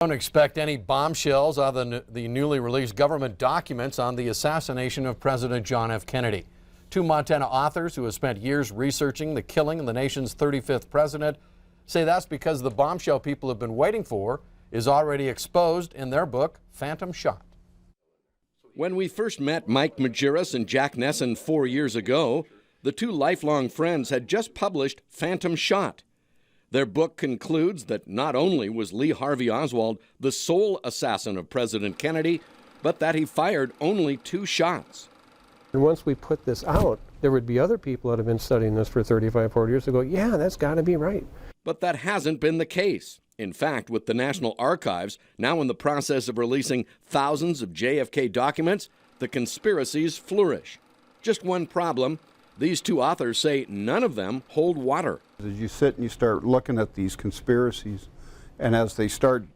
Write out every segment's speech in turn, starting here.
Don't expect any bombshells out of the newly released government documents on the assassination of President John F. Kennedy. Two Montana authors who have spent years researching the killing of the nation's 35th president say that's because the bombshell people have been waiting for is already exposed in their book, Phantom Shot. When we first met Mike Majerus and Jack Nesson 4 years ago, the two lifelong friends had just published Phantom Shot. Their book concludes that not only was Lee Harvey Oswald the sole assassin of President Kennedy, but that he fired only 2 shots. And once we put this out, there would be other people that have been studying this for 35, 40 years ago. Yeah, that's got to be right. But that hasn't been the case. In fact, with the National Archives now in the process of releasing thousands of JFK documents, the conspiracies flourish. Just one problem. These two authors say none of them hold water. As you sit and you start looking at these conspiracies, and as they start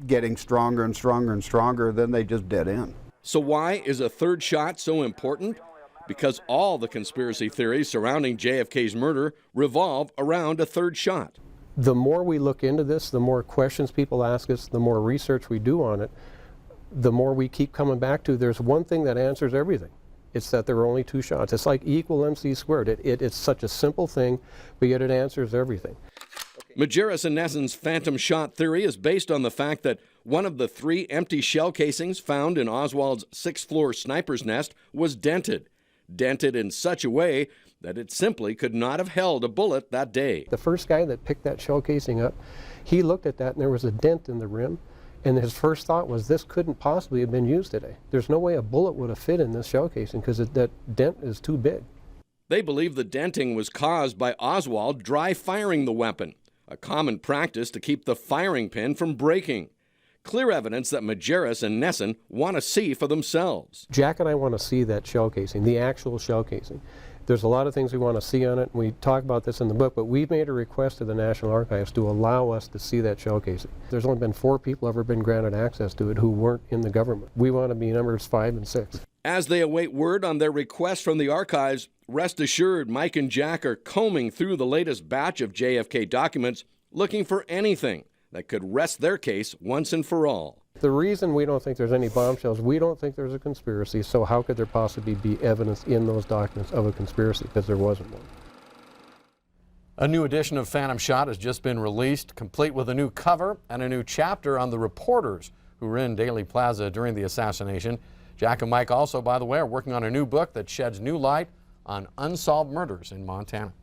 getting stronger and stronger and stronger, then they just dead end. So why is a third shot so important? Because all the conspiracy theories surrounding JFK's murder revolve around a third shot. The more we look into this, the more questions people ask us, the more research we do on it, the more we keep coming back to there's one thing that answers everything. It's that there are only 2 shots. It's like E equal MC squared. It's such a simple thing, but yet it answers everything. Majerus and Nesson's phantom shot theory is based on the fact that one of the 3 empty shell casings found in Oswald's 6th-floor sniper's nest was dented in such a way that it simply could not have held a bullet that day. The first guy that picked that shell casing up, he looked at that and there was a dent in the rim. And his first thought was, this couldn't possibly have been used today. There's no way a bullet would have fit in this shell casing because that dent is too big. They believe the denting was caused by Oswald dry firing the weapon, a common practice to keep the firing pin from breaking. Clear evidence that Majerus and Nesson want to see for themselves. Jack and I want to see that shell casing, the actual shell casing. There's a lot of things we want to see on it, and we talk about this in the book, but we've made a request to the National Archives to allow us to see that shell casing. There's only been 4 people ever been granted access to it who weren't in the government. We want to be numbers 5 and 6. As they await word on their request from the archives, rest assured Mike and Jack are combing through the latest batch of JFK documents, looking for anything that could rest their case once and for all. The reason we don't think there's any bombshells, we don't think there's a conspiracy, so how could there possibly be evidence in those documents of a conspiracy? Because there wasn't one. A new edition of Phantom Shot has just been released, complete with a new cover and a new chapter on the reporters who were in Daley Plaza during the assassination. Jack and Mike also, by the way, are working on a new book that sheds new light on unsolved murders in Montana.